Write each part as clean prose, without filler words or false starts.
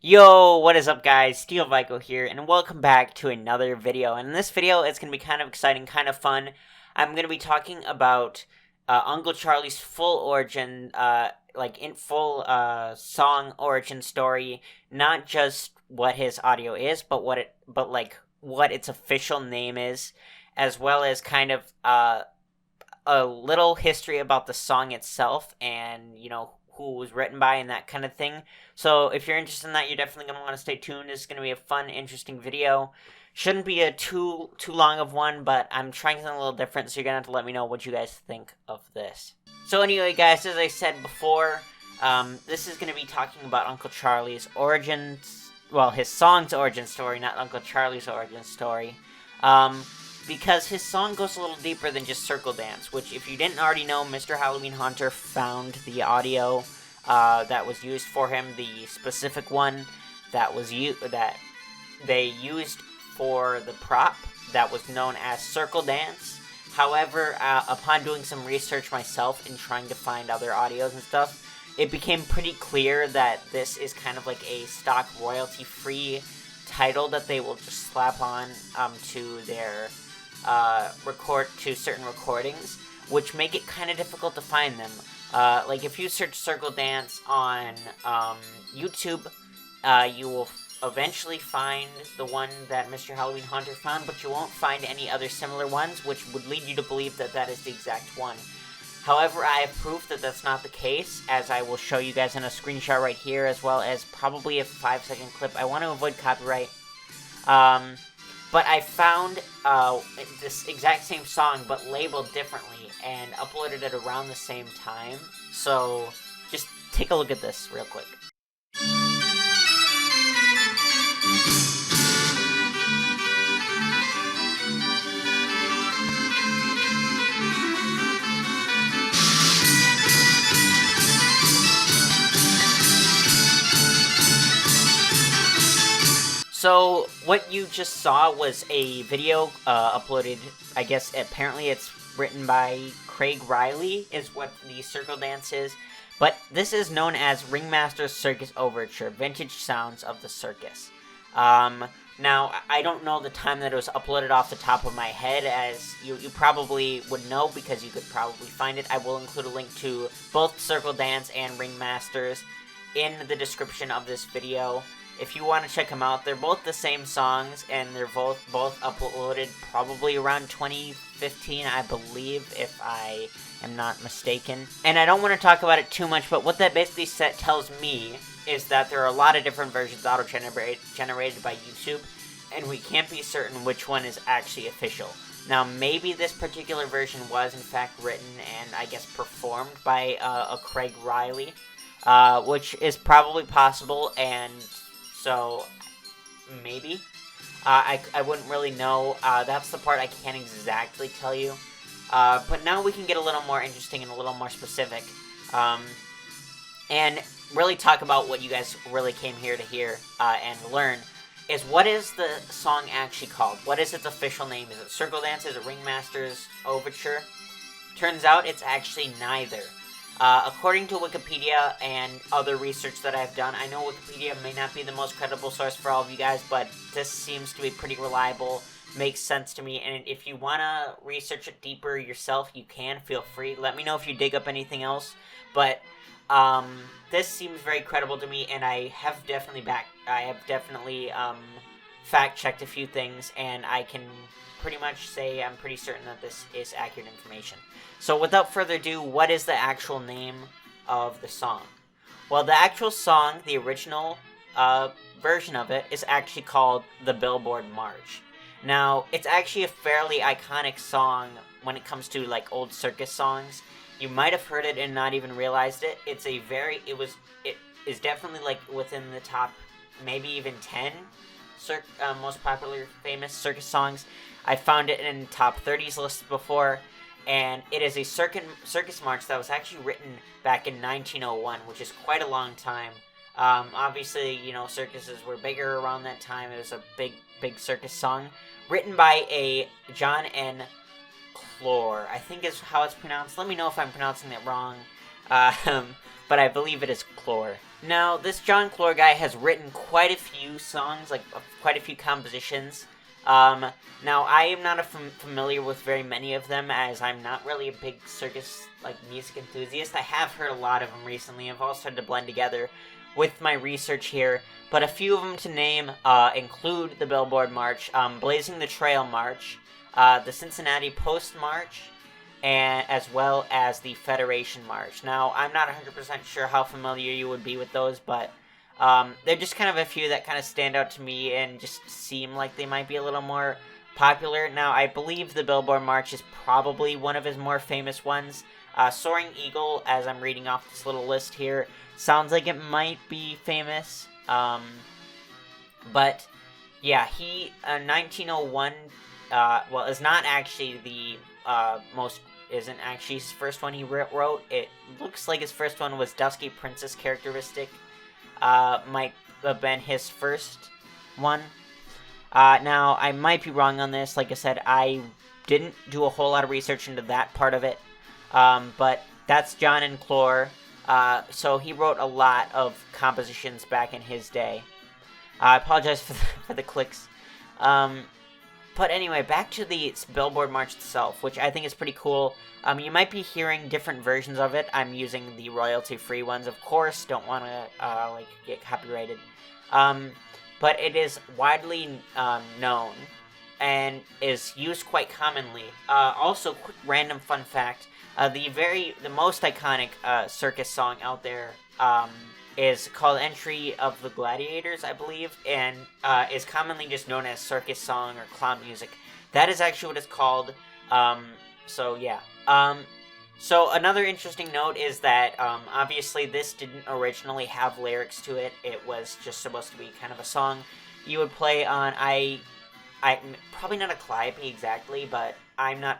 Yo, what is up guys? Steel Vico here, and welcome back to another video. And in this video, it's going to be kind of exciting, kind of fun. I'm going to be talking about Uncle Charlie's full origin, song origin story. Not just what his audio is, but what its official name is, as well as kind of a little history about the song itself, and who it was written by and that kind of thing. So if you're interested in that, you're definitely going to want to stay tuned. This is going to be a fun, interesting video. Shouldn't be a too long of one, but I'm trying something a little different, so you're going to have to let me know what you guys think of this. So anyway, guys, as I said before, this is going to be talking about Uncle Charlie's origins, well, his song's origin story, not Uncle Charlie's origin story. Because his song goes a little deeper than just Circle Dance, which, if you didn't already know, Mr. Halloween Hunter found the audio that was used for him, the specific one that they used for the prop that was known as Circle Dance. However, upon doing some research myself and trying to find other audios and stuff, it became pretty clear that this is kind of like a stock royalty-free title that they will just slap on to their certain recordings, which make it kind of difficult to find them. Like if you search Circle Dance on YouTube, you will eventually find the one that Mr. Halloween Hunter found, but you won't find any other similar ones, which would lead you to believe that that is the exact one. However, I have proof that that's not the case, as I will show you guys in a screenshot right here, as well as probably a 5-second clip. I want to avoid copyright. But I found this exact same song, but labeled differently, and uploaded it around the same time. So, just take a look at this real quick. So, what you just saw was a video uploaded, I guess apparently it's written by Craig Riley, is what the Circle Dance is. But this is known as Ringmaster's Circus Overture, Vintage Sounds of the Circus. Now, I don't know the time that it was uploaded off the top of my head, as you probably would know because you could probably find it. I will include a link to both Circle Dance and Ringmasters in the description of this video. If you want to check them out, they're both the same songs, and they're both uploaded probably around 2015, I believe, if I am not mistaken. And I don't want to talk about it too much, but what that basically tells me is that there are a lot of different versions auto-generated by YouTube, and we can't be certain which one is actually official. Now, maybe this particular version was, in fact, written and, I guess, performed by a Craig Riley, which is probably possible, and so, maybe. I wouldn't really know. That's the part I can't exactly tell you. But now we can get a little more interesting and a little more specific. And really talk about what you guys really came here to hear and learn. Is what is the song actually called? What is its official name? Is it Circle Dance? Is it Ringmaster's Overture? Turns out it's actually neither. According to Wikipedia and other research that I've done, I know Wikipedia may not be the most credible source for all of you guys, but this seems to be pretty reliable, makes sense to me, and if you want to research it deeper yourself, you can, feel free. Let me know if you dig up anything else, but this seems very credible to me, and I have definitely fact-checked a few things, and I can pretty much say I'm pretty certain that this is accurate information. So without further ado, what is the actual name of the song? Well, the actual song, the original version of it, is actually called the Billboard March. Now, it's actually a fairly iconic song when it comes to like old circus songs. You might have heard it and not even realized it. It is definitely like within the top, maybe even 10 most popular famous circus songs. I found it in top 30s lists before, and it is a circus march that was actually written back in 1901, which is quite a long time. Obviously, circuses were bigger around that time. It was a big circus song, written by a John N. Clore, I think is how it's pronounced. Let me know if I'm pronouncing it wrong, but I believe it is Clore. Now, this John Clore guy has written quite a few songs, like quite a few compositions. Now, I am not familiar with very many of them, as I'm not really a big circus music enthusiast. I have heard a lot of them recently. I've all started to blend together with my research here, but a few of them to name include the Billboard March, Blazing the Trail March, the Cincinnati Post March, and as well as the Federation March. Now, I'm not 100% sure how familiar you would be with those, but they're just kind of a few that kind of stand out to me and just seem like they might be a little more popular. Now, I believe the Billboard March is probably one of his more famous ones. Soaring Eagle, as I'm reading off this little list here, sounds like it might be famous. But, yeah, he, 1901, is not actually the isn't actually his first one he wrote. It looks like his first one was Dusky Princess Characteristic. Might have been his first one. Now, I might be wrong on this. Like I said, I didn't do a whole lot of research into that part of it. But that's John and Clore. So he wrote a lot of compositions back in his day. I apologize for the clicks. But anyway, back to the Billboard March itself, which I think is pretty cool. You might be hearing different versions of it. I'm using the royalty-free ones, of course. Don't want to get copyrighted. But it is widely known and is used quite commonly. Also, quick random fun fact: the most iconic circus song out there is called Entry of the Gladiators, I believe, and is commonly just known as circus song or clown music. That is actually what it's called. So yeah. So another interesting note is that obviously this didn't originally have lyrics to it. It was just supposed to be kind of a song you would play on. I probably not a calliope exactly, but I'm not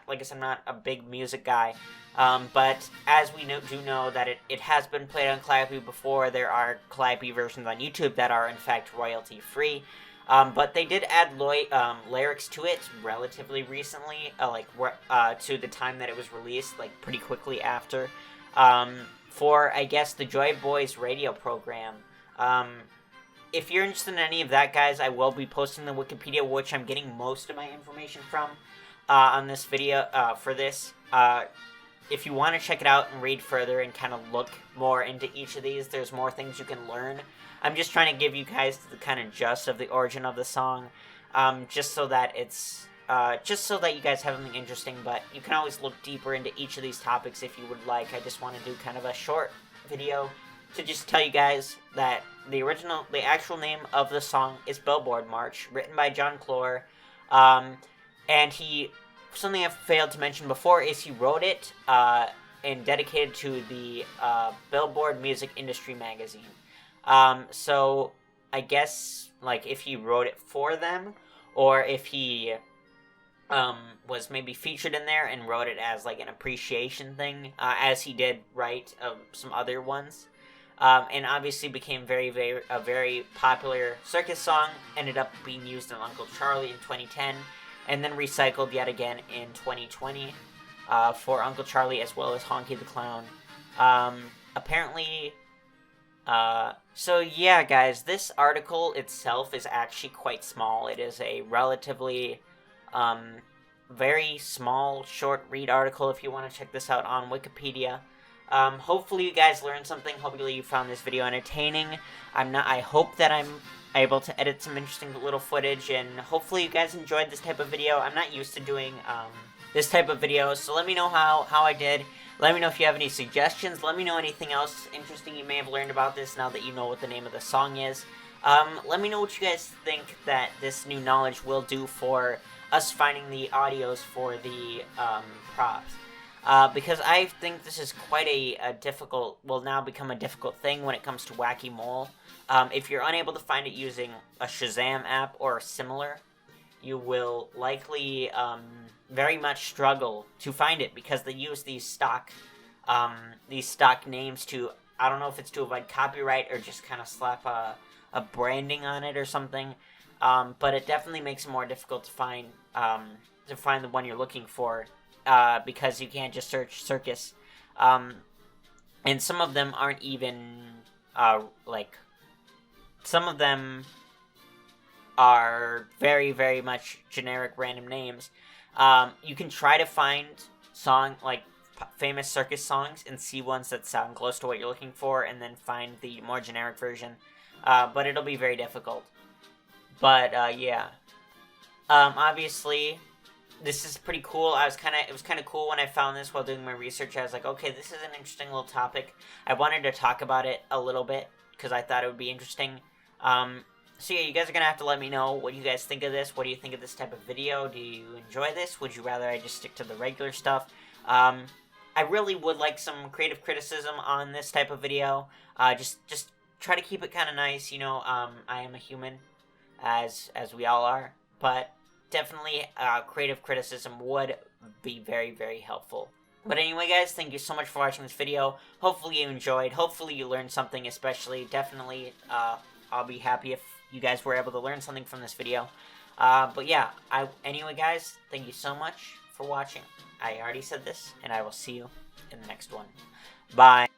a big music guy. But as we do know that it has been played on calliope before, there are calliope versions on YouTube that are in fact royalty free. But they did add lyrics to it relatively recently, to the time that it was released, pretty quickly after, for, I guess, the Joy Boys radio program. If you're interested in any of that, guys, I will be posting the Wikipedia, which I'm getting most of my information from, on this video, for this. If you want to check it out and read further and kind of look more into each of these, there's more things you can learn. I'm just trying to give you guys the kind of gist of the origin of the song, just so that you guys have something interesting, but you can always look deeper into each of these topics if you would like. I just want to do kind of a short video to just tell you guys that the actual name of the song is Billboard March, written by John Clore, and something I failed to mention before is he wrote it and dedicated to the Billboard Music Industry magazine. So I guess if he wrote it for them, or if he was maybe featured in there and wrote it as an appreciation thing, as he did write some other ones, and obviously became a very popular circus song. Ended up being used in Uncle Charlie in 2010. And then recycled yet again in 2020 for Uncle Charlie as well as Honky the Clown. Apparently, so yeah, guys, this article itself is actually quite small. It is a relatively very small, short read article if you want to check this out on Wikipedia. Hopefully you guys learned something. Hopefully you found this video entertaining. I hope that I'm able to edit some interesting little footage, and hopefully you guys enjoyed this type of video. I'm not used to doing this type of video, so let me know how I did. Let me know if you have any suggestions. Let me know anything else interesting you may have learned about this now that you know what the name of the song is. Let me know what you guys think that this new knowledge will do for us finding the audios for the props. Because I think this is quite will now become a difficult thing when it comes to Wacky Mole. If you're unable to find it using a Shazam app or similar, you will likely very much struggle to find it because they use these stock names to, I don't know if it's to avoid copyright or just kind of slap a branding on it or something. But it definitely makes it more difficult to find the one you're looking for. Because you can't just search circus. And some of them aren't even like, some of them are very, very much generic random names. You can try to find famous circus songs and see ones that sound close to what you're looking for, and then find the more generic version. But it'll be very difficult. But yeah, obviously, this is pretty cool. It was kind of cool when I found this while doing my research. I was like, okay, this is an interesting little topic. I wanted to talk about it a little bit because I thought it would be interesting. So yeah, you guys are gonna have to let me know what you guys think of this. What do you think of this type of video? Do you enjoy this? Would you rather I just stick to the regular stuff? I really would like some creative criticism on this type of video. Just try to keep it kind of nice. I am a human, as we all are, but definitely creative criticism would be very, very helpful. But anyway, guys, thank you so much for watching this video. Hopefully you enjoyed. Hopefully you learned something, especially. Definitely, I'll be happy if you guys were able to learn something from this video. But yeah, anyway, guys, thank you so much for watching. I already said this, and I will see you in the next one. Bye.